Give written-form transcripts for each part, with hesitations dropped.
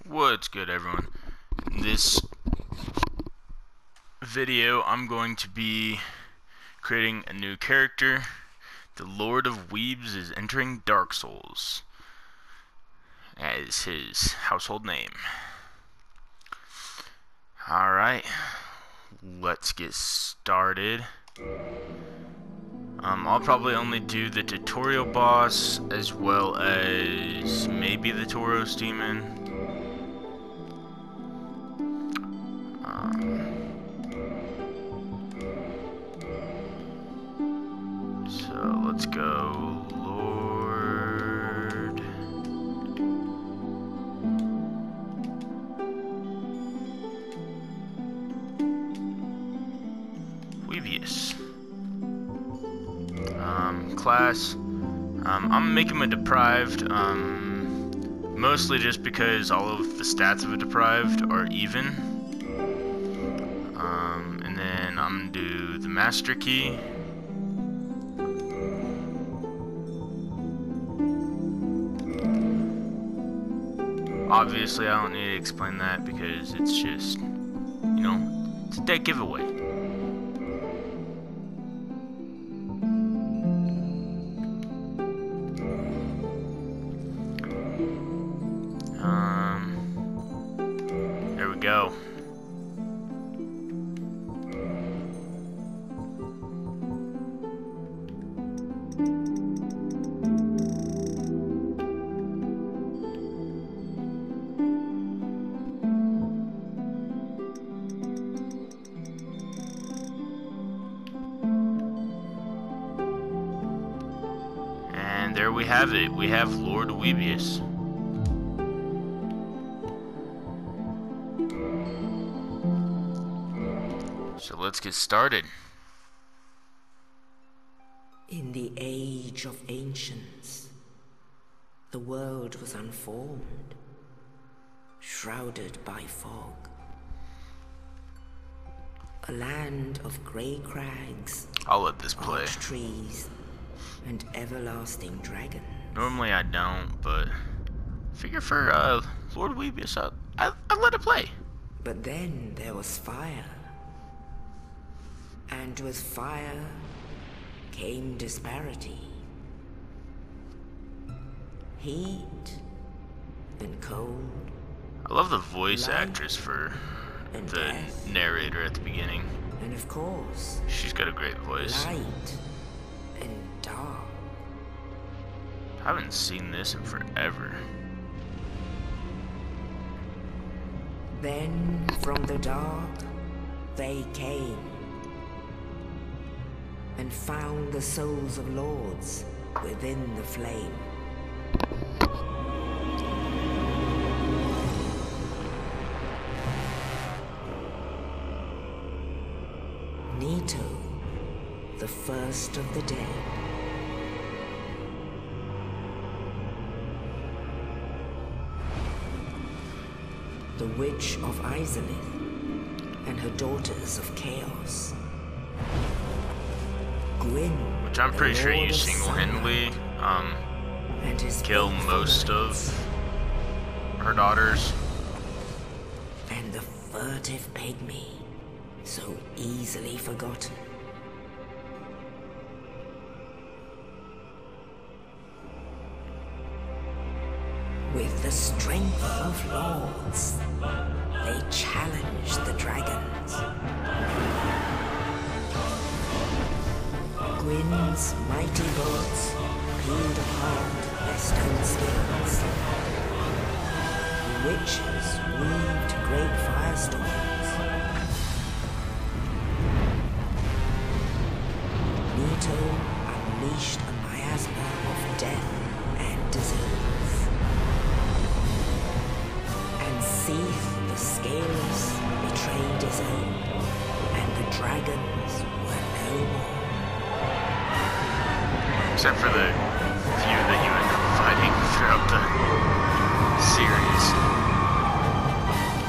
What's good, everyone? In this video, I'm going to be creating a new character. The Lord of Weebs is entering Dark Souls as his household name. Alright, let's get started. I'll probably only do the tutorial boss as well as maybe the Tauros demon. So let's go, Lord. Weebius. Class. I'm making him a deprived. Mostly just because all of the stats of a deprived are even. And then I'm gonna do the master key. Obviously, I don't need to explain that because it's just, it's a dead giveaway. There we go. And there we have it. We have Lord Weebius. So let's get started. In the age of ancients, the world was unformed, shrouded by fog. A land of grey crags, I'll let this play. arch trees, and everlasting dragons. Normally I don't, but figure for Lord Weebius, I let it play. But then there was fire. And with fire came disparity. Heat and cold. I love the voice Light actress for and the death. narrator at the beginning. And of course, She's got a great voice. light and dark. I haven't seen this in forever. Then from the dark they came and found the souls of lords within the flame. Nito, the first of the dead. The Witch of Izalith and her daughters of Chaos. Gwyn, Which I'm pretty the sure Lord you of single-handedly and his kill faithful most knights. of her daughters. And the furtive pygmy, so easily forgotten. With the strength of lords, they challenged the dragons. Gwyn's mighty bolts peeled apart their stone spears. The witches weaved great firestorms. Nito unleashed a miasma of death and disease. And Seath the Scaleless betrayed his own, and the dragons were no more. Except for the few that you end up fighting throughout the series.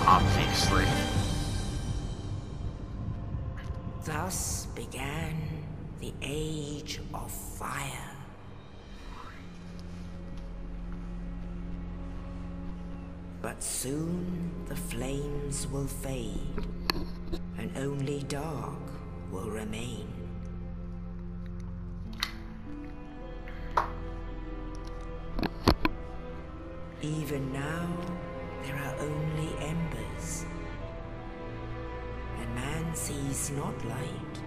Obviously. Thus began the Age of Fire. But soon the flames will fade, and only dark will remain. Even now, there are only embers, and man sees not light,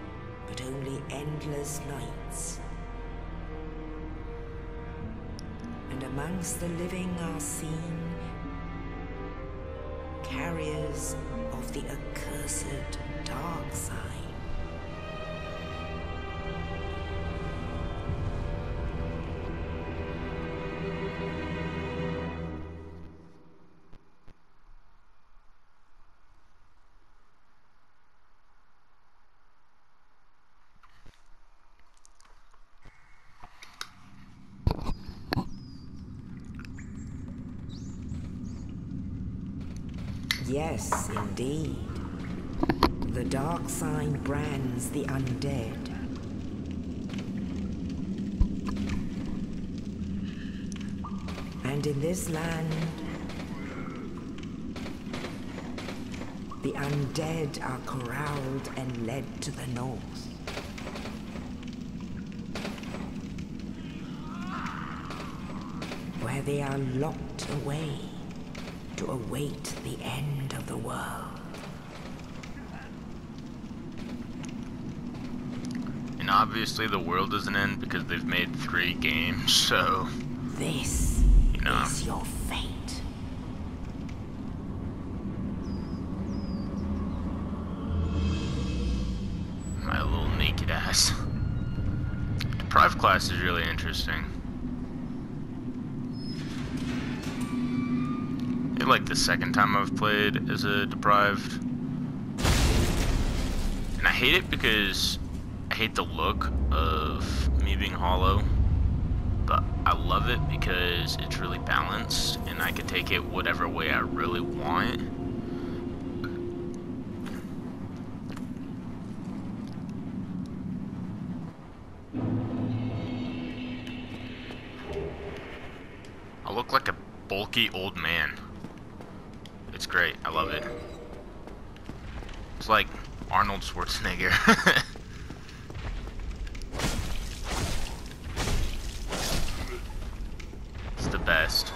but only endless nights. And amongst the living are seen carriers of the accursed dark side. Yes, indeed. The dark sign brands the undead. And in this land, the undead are corralled and led to the north. Where they are locked away to await the end of the world. And obviously the world doesn't end because they've made 3 games, so... This is your fate. My little naked ass. Deprived class is really interesting. It's like the second time I've played as a deprived. And I hate it because I hate the look of me being hollow. But I love it because it's really balanced and I can take it whatever way I really want. I look like a bulky old man. It's great. I love it. It's like Arnold Schwarzenegger. It's the best.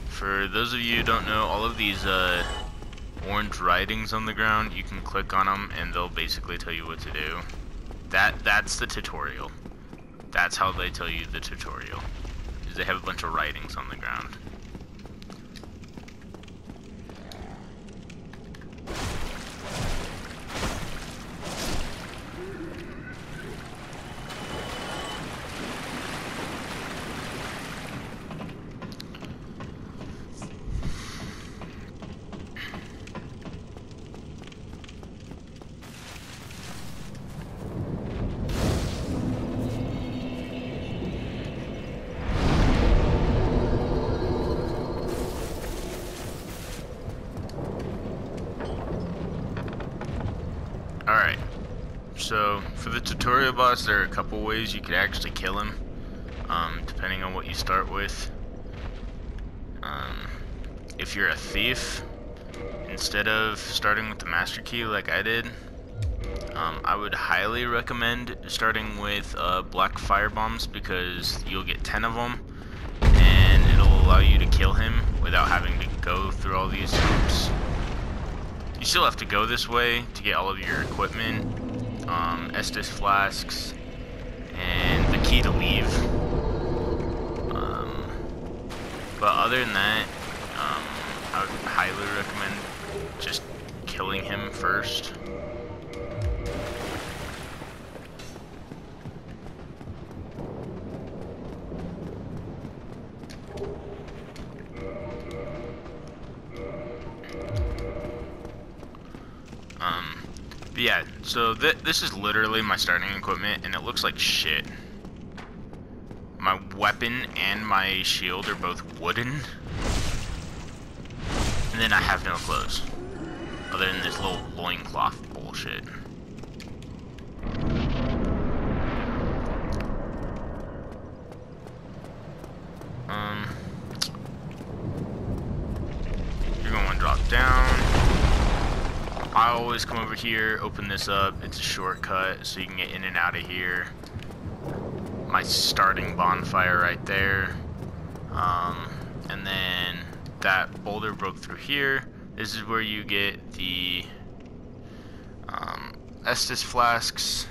For those of you who don't know, all of these orange writings on the ground, you can click on them and they'll basically tell you what to do. That's the tutorial. That's how they tell you the tutorial. Is they have a bunch of writings on the ground. Alright, so for the tutorial boss, there are a couple ways you could actually kill him, depending on what you start with. If you're a thief, instead of starting with the master key like I did, I would highly recommend starting with black fire bombs because you'll get 10 of them, and it'll allow you to kill him without having to go through all these hoops. You still have to go this way to get all of your equipment, Estus flasks, and the key to leave. But other than that, I would highly recommend just killing him first. But yeah, so this is literally my starting equipment, and it looks like shit. My weapon and my shield are both wooden. And then I have no clothes. Other than this little loincloth bullshit. always come over here, open this up. It's a shortcut, so you can get in and out of here. My starting bonfire right there. And then that boulder broke through here. This is where you get the Estus flasks.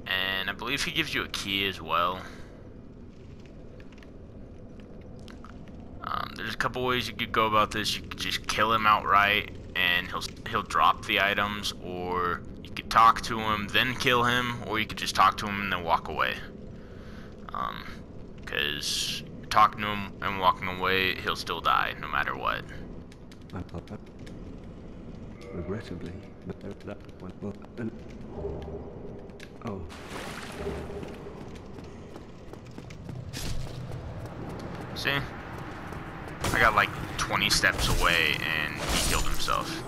And I believe he gives you a key as well. There's a couple ways you could go about this. You could just kill him outright, and he'll drop the items, or you could talk to him, then kill him, or you could just talk to him and then walk away. Because talking to him and walking away, he'll still die no matter what. Regrettably, that one. Oh. See? I got like 20 steps away and he killed himself.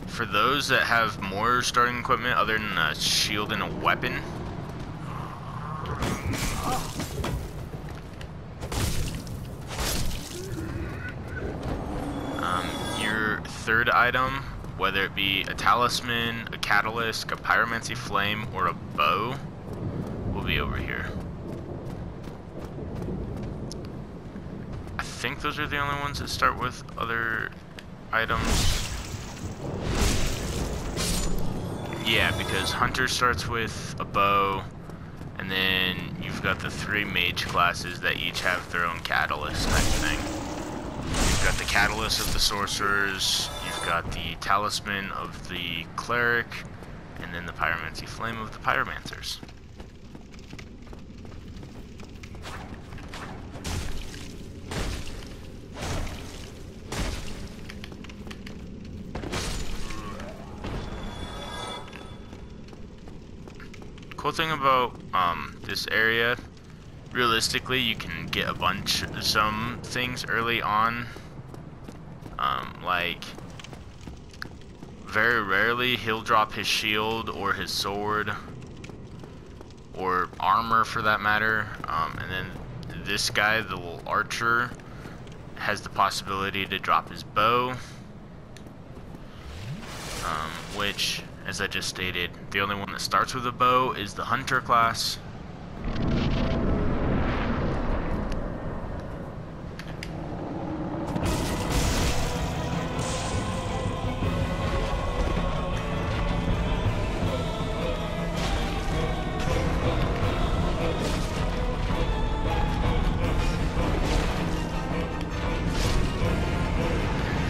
For those that have more starting equipment other than a shield and a weapon, your third item, whether it be a talisman, a catalyst, a pyromancy flame, or a bow, will be over here. I think those are the only ones that start with other items. Yeah, because Hunter starts with a bow, and then you've got the 3 mage classes that each have their own catalyst type thing. You've got the catalyst of the sorcerers, you've got the talisman of the cleric, and then the pyromancy flame of the pyromancers. Cool thing about this area, realistically you can get some things early on, like very rarely he'll drop his shield or his sword or armor for that matter, and then this guy, the little archer, has the possibility to drop his bow, which, as I just stated, the only one that starts with a bow is the Hunter class.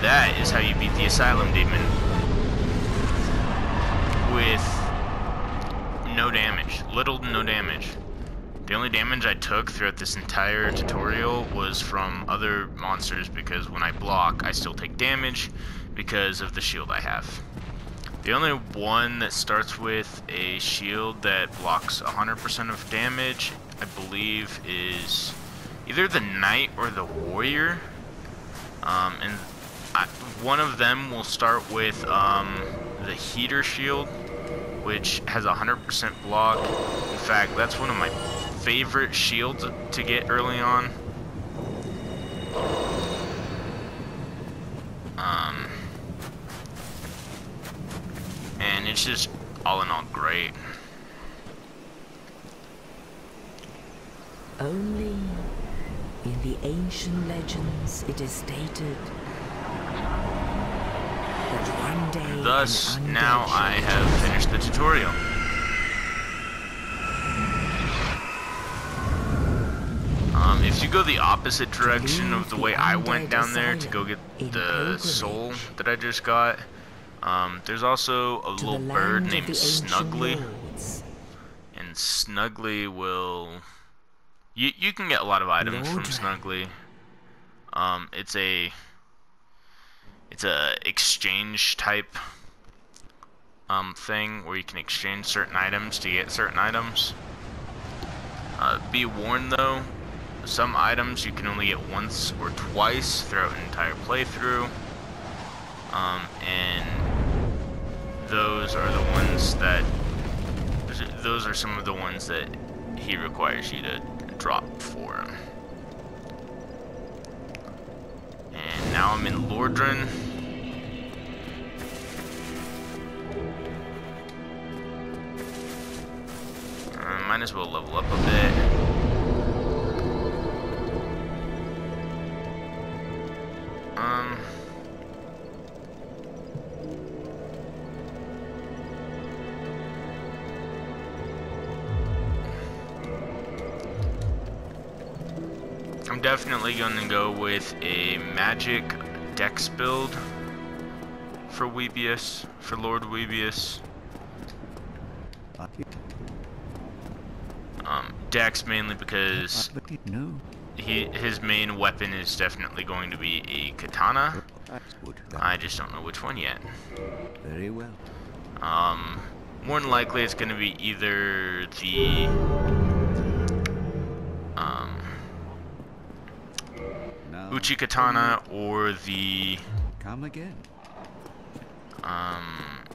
That is how you beat the Asylum Demon. With no damage, little to no damage. The only damage I took throughout this entire tutorial was from other monsters, because when I block, I still take damage because of the shield I have. The only one that starts with a shield that blocks 100% of damage, I believe, is either the Knight or the Warrior. One of them will start with the Heater Shield, which has 100% block. In fact, that's one of my favorite shields to get early on. And it's just all in all great. Only in the ancient legends it is stated that one day. Thus, now I have finished the tutorial. If you go the opposite direction of the way I went down there to go get the soul that I just got, there's also a little bird named Snuggly. And Snuggly will... You can get a lot of items from Snuggly. It's a exchange type thing where you can exchange certain items to get certain items. Be warned though, some items you can only get once or twice throughout an entire playthrough, and those are the ones that, those are some of the ones that he requires you to drop for him. And now I'm in Lordran. Might as well level up a bit. I'm definitely going to go with a magic dex build for Weebius, for Lord Weebius. Dex mainly because his main weapon is definitely going to be a katana. I just don't know which one yet. Very well. More than likely it's going to be either the Uchi katana or the Come again.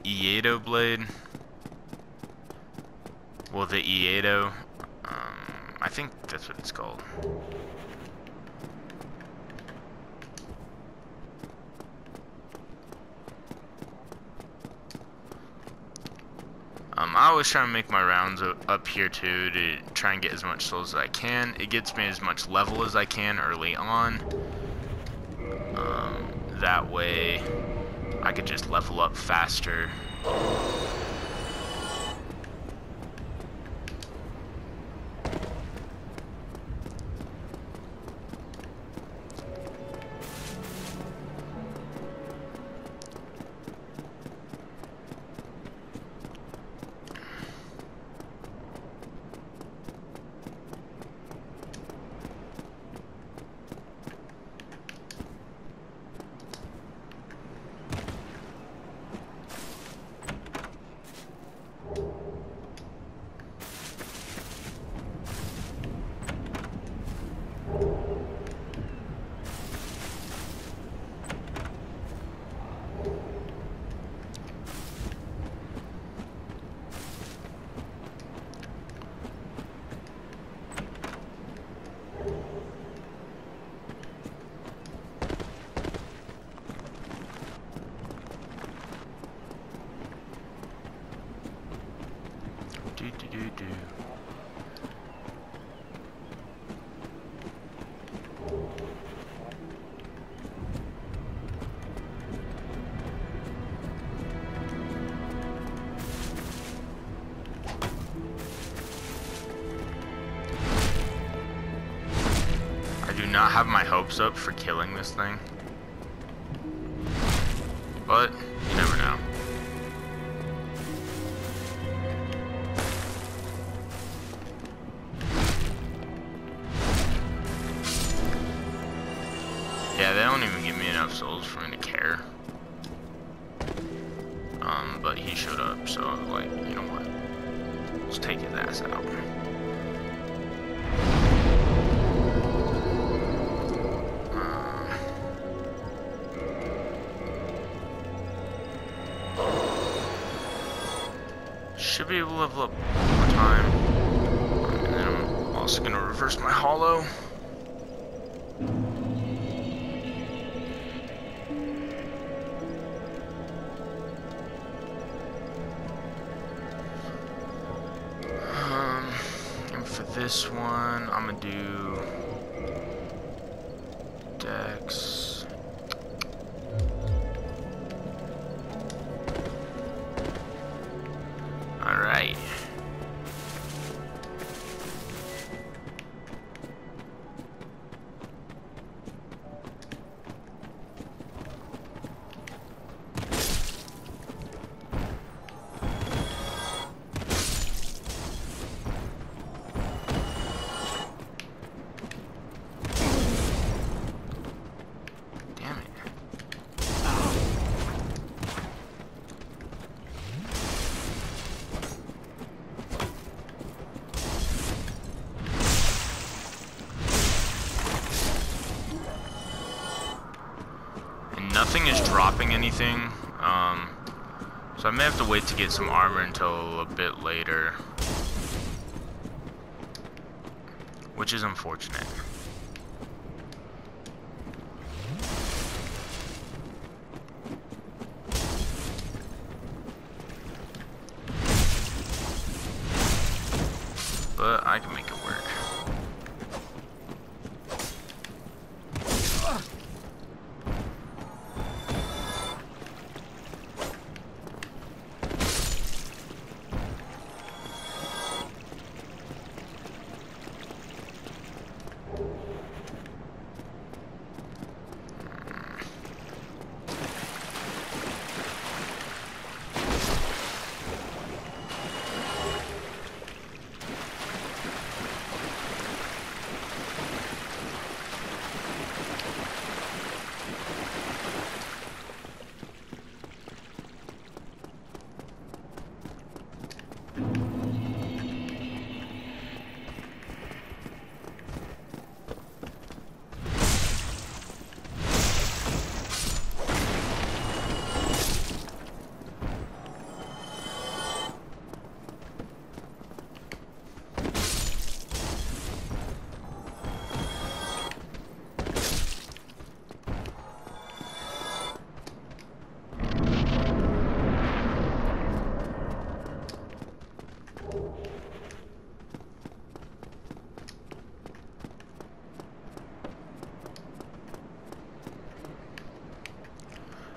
Iedo blade. Well, the Iedo. I think that's what it's called. I always try to make my rounds up here too to try and get as much souls as I can. It gets me as much level as I can early on. That way I could just level up faster. I do not have my hopes up for killing this thing, but you never know. Yeah, they don't even give me enough souls for me to care. But he showed up, so I was like, you know what? Let's take his ass out. Should be able to level up one more time. And then I'm also going to reverse my hollow. And for this one, I'm going to do Dex. Alright. Nothing is dropping anything, So I may have to wait to get some armor until a bit later, which is unfortunate. But I can make it work.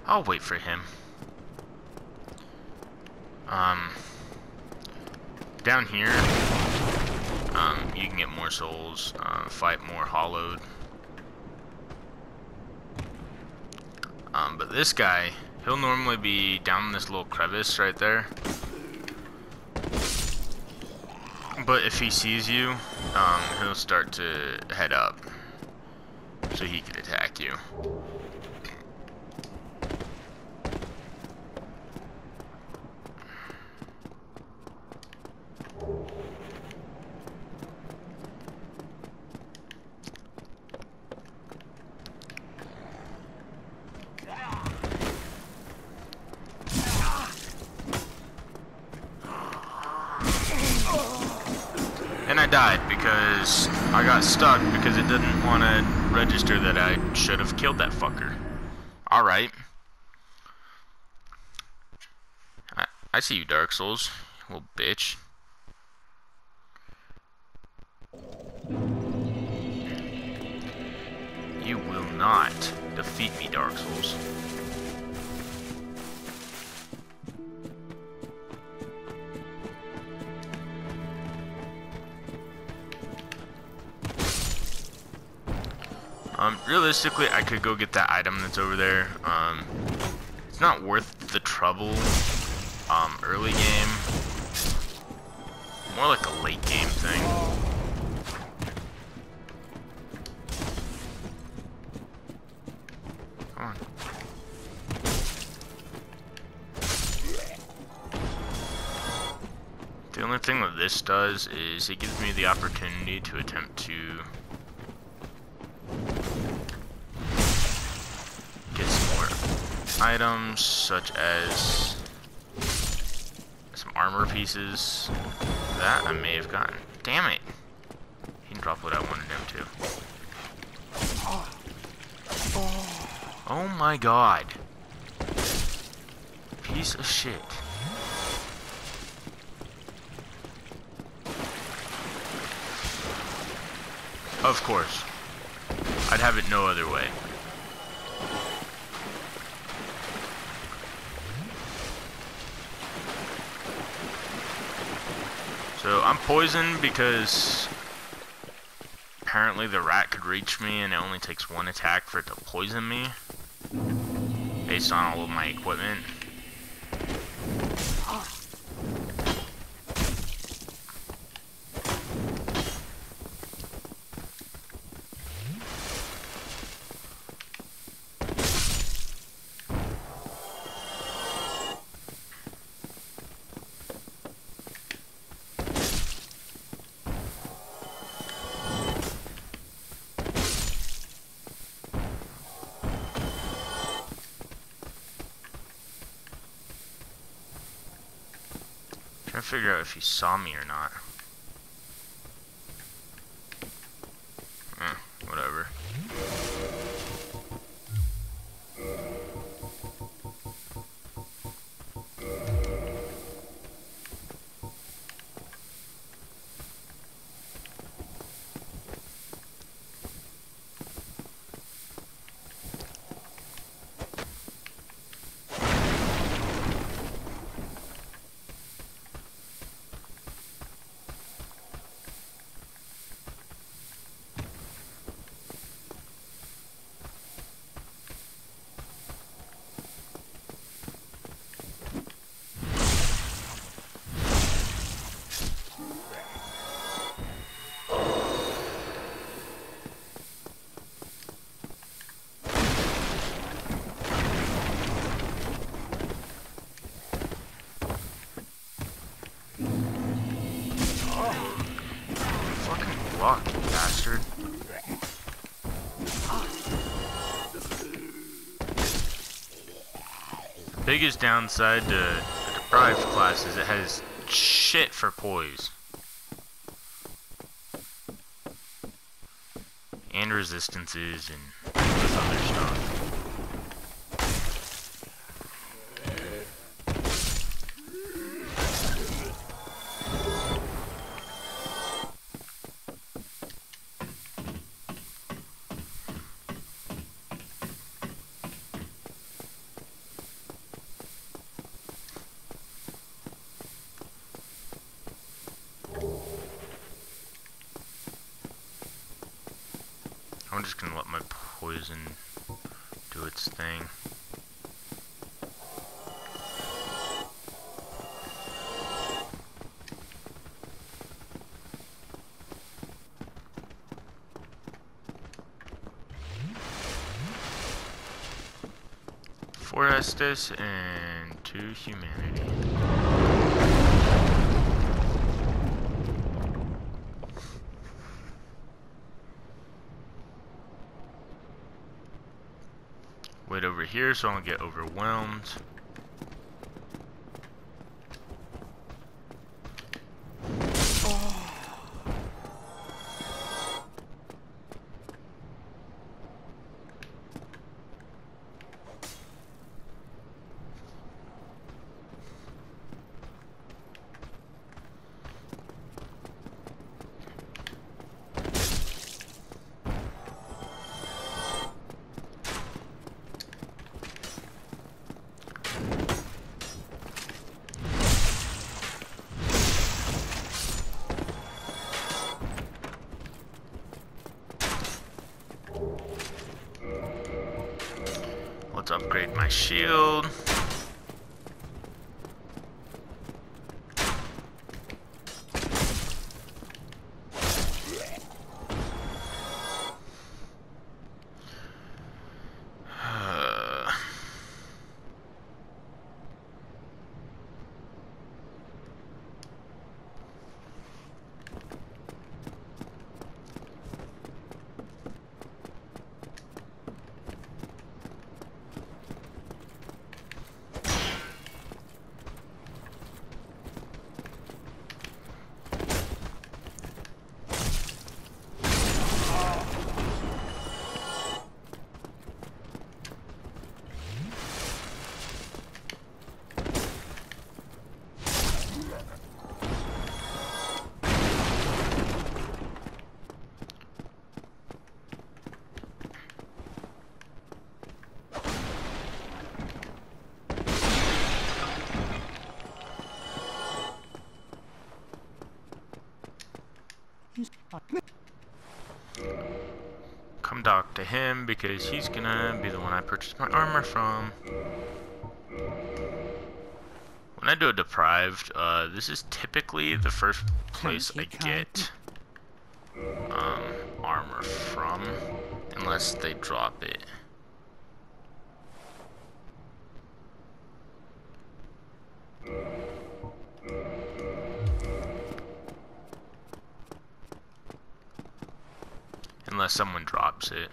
I'll wait for him. Down here, you can get more souls, fight more hollowed. But this guy, he'll normally be down in this little crevice right there. But if he sees you, he'll start to head up, so he could attack you. And I died because I got stuck because it didn't want to register that I should have killed that fucker. Alright. I see you, Dark Souls, you little bitch. You will not defeat me, Dark Souls. Realistically, I could go get that item that's over there. It's not worth the trouble, early game. More like a late game thing. Come on. The only thing that this does is it gives me the opportunity to attempt to get some more items, such as some armor pieces. That I may have gotten. Damn it! He can drop what I wanted him to. Oh my god. Piece of shit. Of course. I'd have it no other way. So I'm poisoned because apparently the rat could reach me and it only takes one attack for it to poison me based on all of my equipment. figure out if he saw me or not. Whatever. Block, you bastard. The biggest downside to the deprived class is it has shit for poise. And resistances and this other stuff. I'm just gonna let my poison do its thing. Four Estes and 2 humanity. Wait over here so I don't get overwhelmed. Let's upgrade my shield. Come talk to him because he's gonna be the one I purchased my armor from. When I do a deprived, this is typically the first place I get armor from, unless they drop it. Unless someone drops it.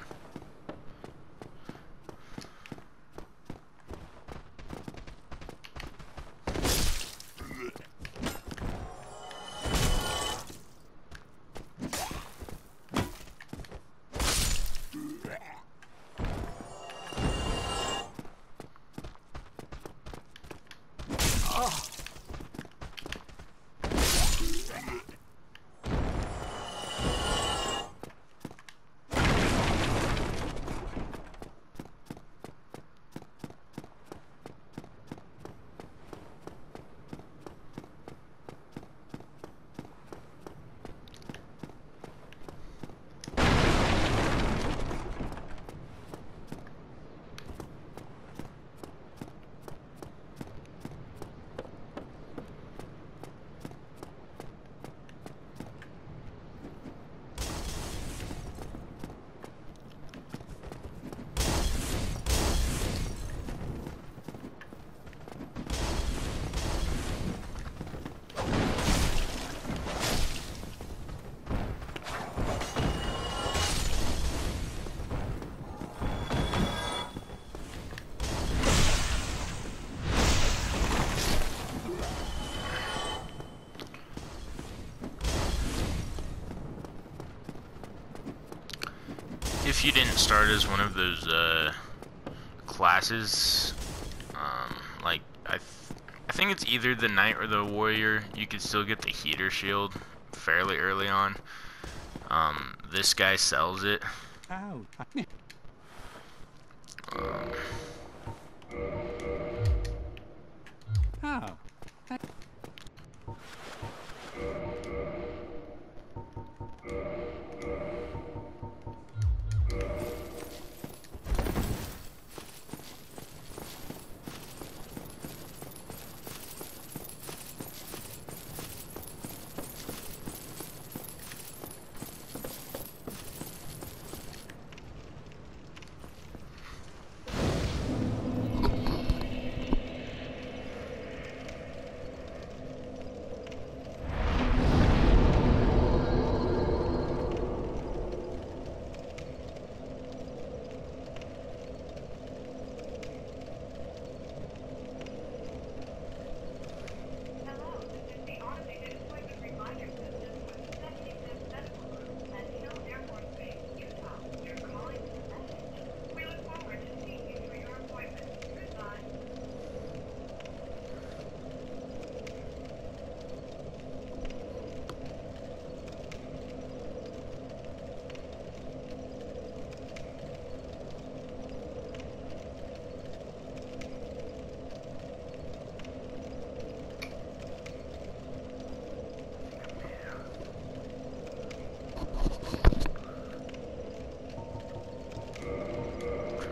if you didn't start as one of those classes, like I think it's either the knight or the warrior, you could still get the heater shield fairly early on. This guy sells it. Oh. Oh.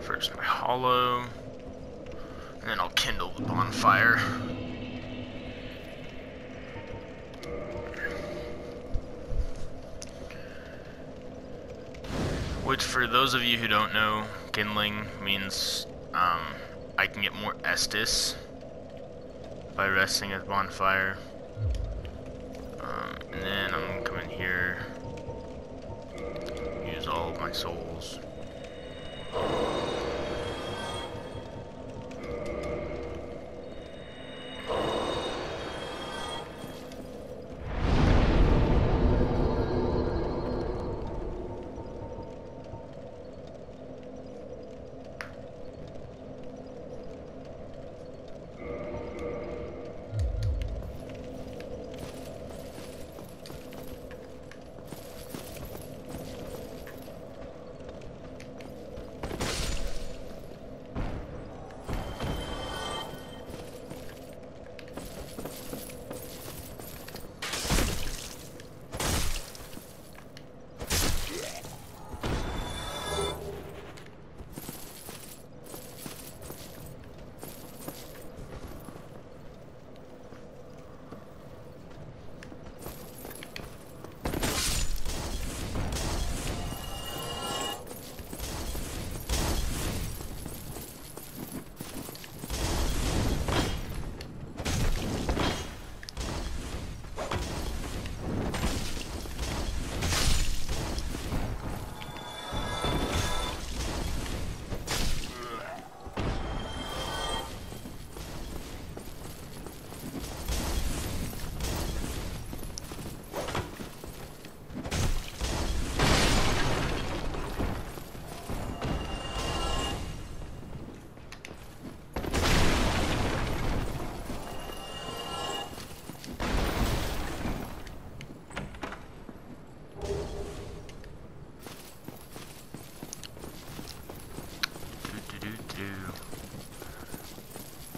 First my hollow, and then I'll kindle the bonfire. Which, for those of you who don't know, kindling means I can get more Estus by resting at the bonfire. And then I'm gonna come in here, use all of my souls.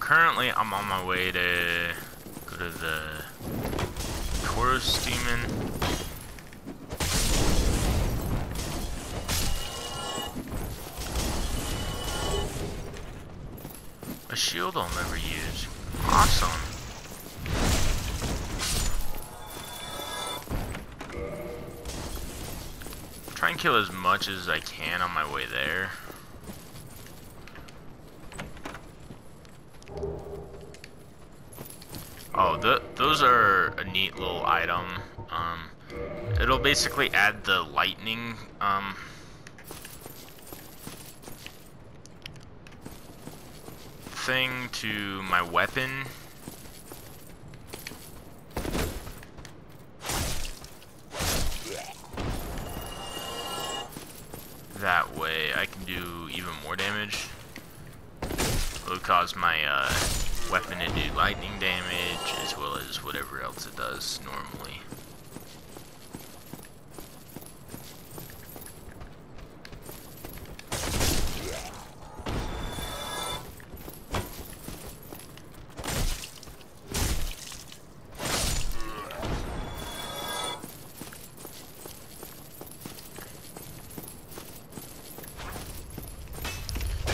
Currently, I'm on my way to go to the Taurus Demon. A shield I'll never use. Awesome. Try and kill as much as I can on my way there. Oh, those are a neat little item. It'll basically add the lightning, thing to my weapon. That way I can do even more damage. It'll cause my weapon to do lightning damage as well as whatever else it does normally.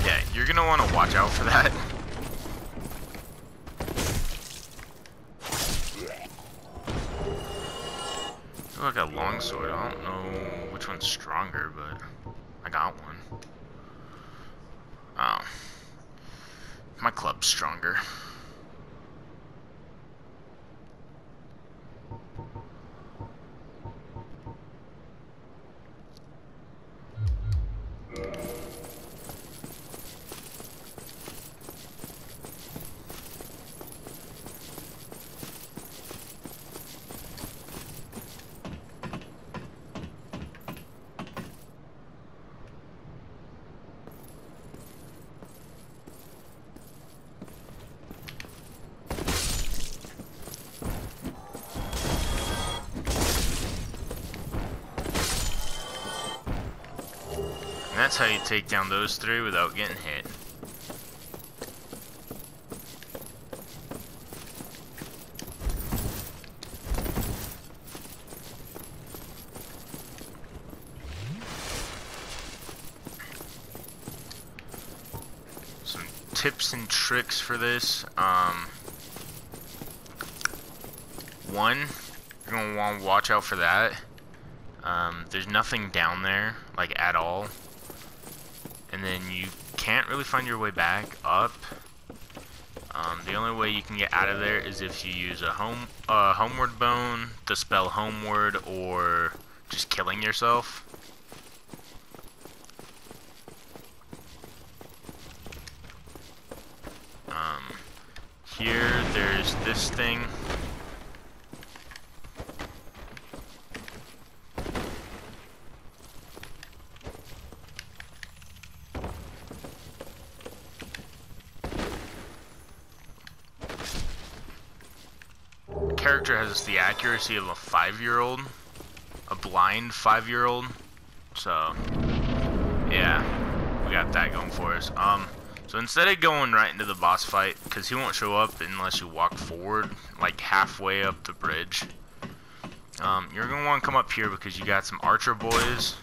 Yeah, you're gonna want to watch out for that. I feel like a longsword. I don't know which one's stronger, but I got one. Oh. My club's stronger. And that's how you take down those three without getting hit. Some tips and tricks for this. One, you're gonna want to watch out for that. There's nothing down there, like, at all. And then you can't really find your way back up. The only way you can get out of there is if you use a homeward bone, the spell homeward, or just killing yourself. Here, there's this thing. Character has the accuracy of a 5-year-old, a blind 5-year-old, so yeah, we got that going for us. So instead of going right into the boss fight, because he won't show up unless you walk forward, like halfway up the bridge, you're going to want to come up here because you got some archer boys.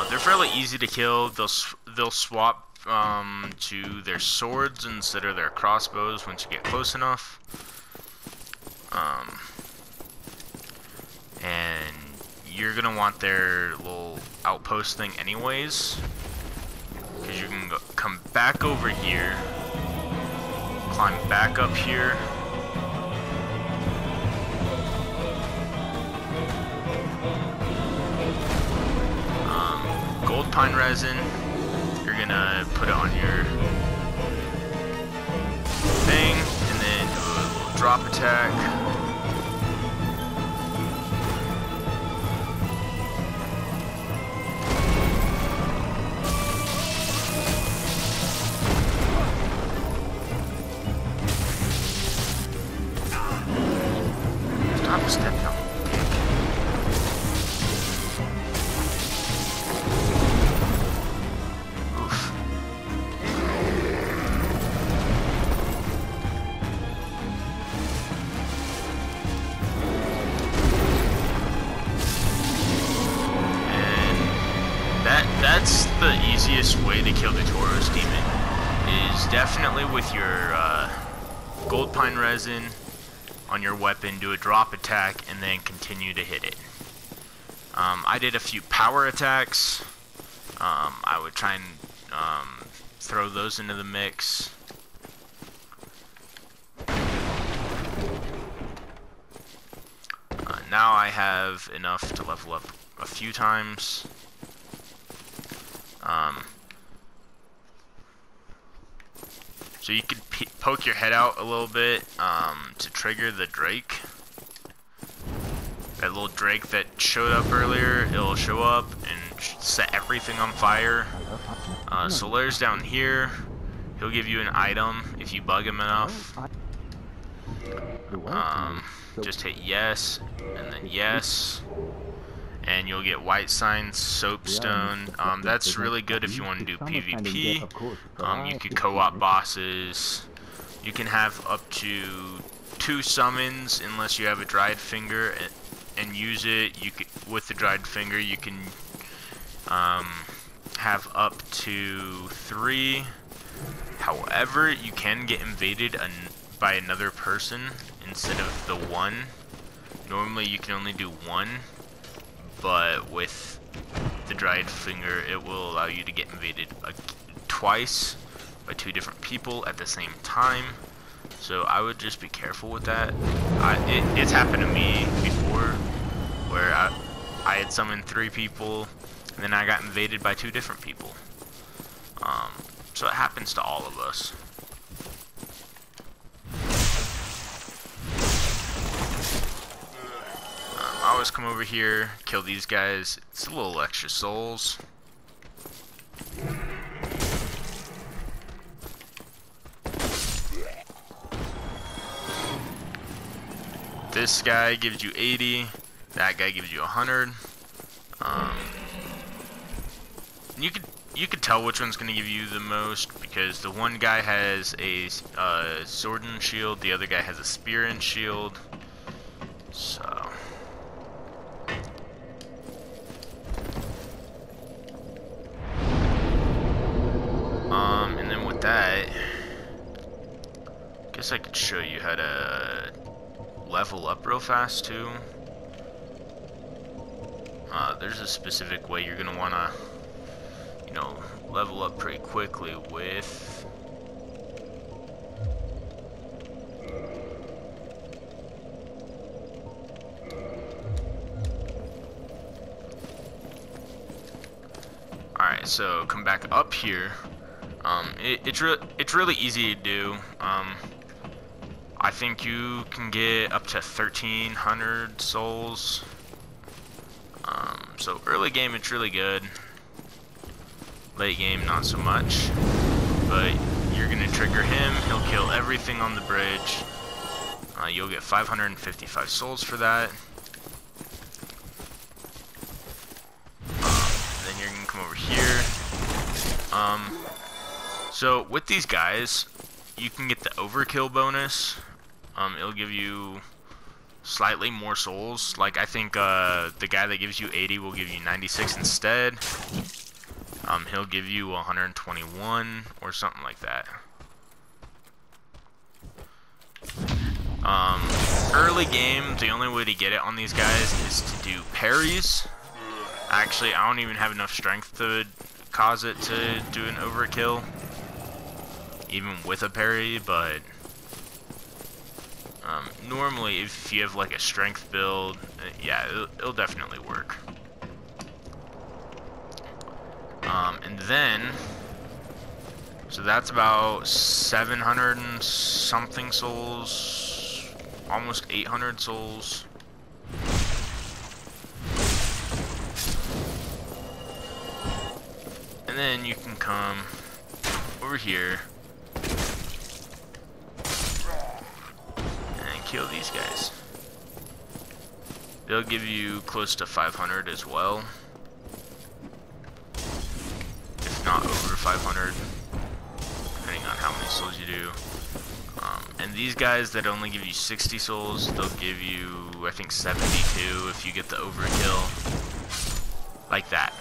They're fairly easy to kill. They'll swap to their swords instead of their crossbows once you get close enough. And you're gonna want their little outpost thing anyways, because you can come back over here, climb back up here, gold pine resin. You're gonna put it on your thing, and then do a little drop attack. Stop stepping on. That's the easiest way to kill the Tauros demon, is definitely with your gold pine resin on your weapon, do a drop attack, and then continue to hit it. I did a few power attacks. I would try and throw those into the mix. Now I have enough to level up a few times. So you could poke your head out a little bit to trigger the Drake. that little Drake that showed up earlier, it'll show up and set everything on fire. Solaire's down here. He'll give you an item if you bug him enough. Just hit yes, and then yes. And you'll get white sign, soapstone. That's really good if you want to do PvP. You could co-op bosses. You can have up to 2 summons unless you have a dried finger and use it. You could, with the dried finger, you can have up to 3. However, you can get invaded by another person instead of the 1. Normally, you can only do 1. But with the dried finger, it will allow you to get invaded twice by 2 different people at the same time. So I would just be careful with that. It's happened to me before, where I had summoned 3 people, and then I got invaded by 2 different people. So it happens to all of us. I always come over here, kill these guys. It's a little extra souls. This guy gives you 80. That guy gives you 100. You could tell which one's going to give you the most because the one guy has a sword and shield, the other guy has a spear and shield. So. And then with that, I guess I could show you how to level up real fast too. There's a specific way you're gonna wanna, you know, level up pretty quickly with. Alright, so come back up here. It's really easy to do. I think you can get up to 1,300 souls. So early game it's really good. Late game not so much. But you're gonna trigger him. He'll kill everything on the bridge. You'll get 555 souls for that. Then you're gonna come over here. So with these guys, you can get the overkill bonus. It'll give you slightly more souls. Like I think the guy that gives you 80 will give you 96 instead. He'll give you 121 or something like that. Early game, the only way to get it on these guys is to do parries. Actually, I don't even have enough strength to cause it to do an overkill, even with a parry, but normally if you have like a strength build, yeah, it'll definitely work. And then, so that's about 700 and something souls, almost 800 souls. And then you can come over here and kill these guys. They'll give you close to 500 as well, if not over 500, depending on how many souls you do. And these guys that only give you 60 souls, they'll give you, I think, 72 if you get the overkill, like that.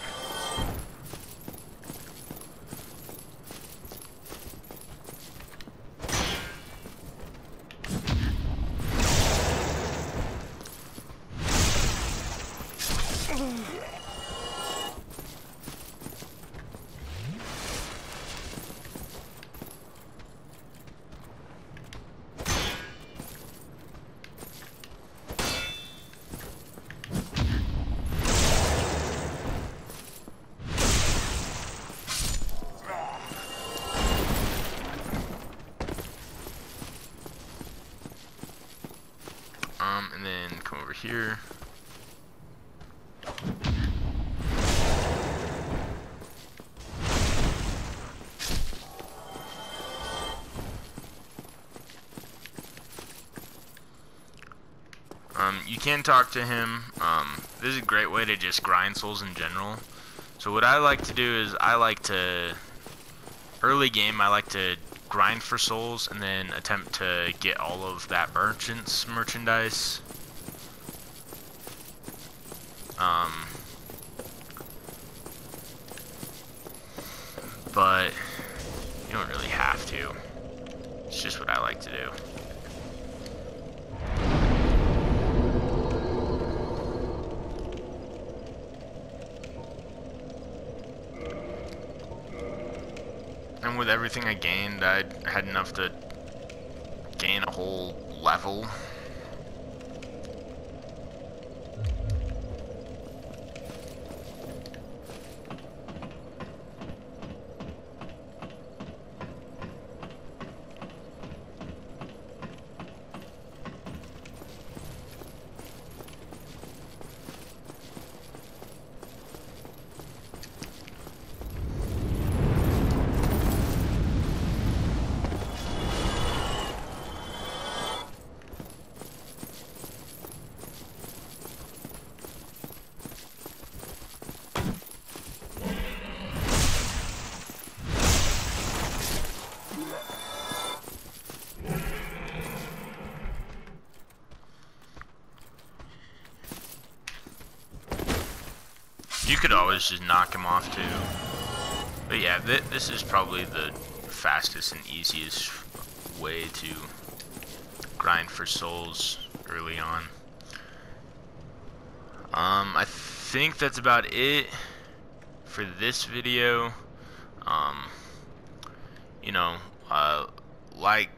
And then come over here. you can talk to him. This is a great way to just grind souls in general. So what I like to do is early game, I like to grind for souls and then attempt to get all of that merchandise. But you don't really have to. It's just what I like to do. And with everything I gained, I had enough to gain a whole level. You could always just knock him off too. But yeah, this is probably the fastest and easiest way to grind for souls early on. I think that's about it for this video. You know, like,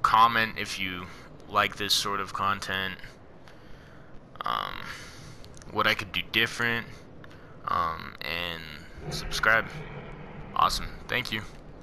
comment if you like this sort of content. What I could do different. And subscribe. Awesome. Thank you.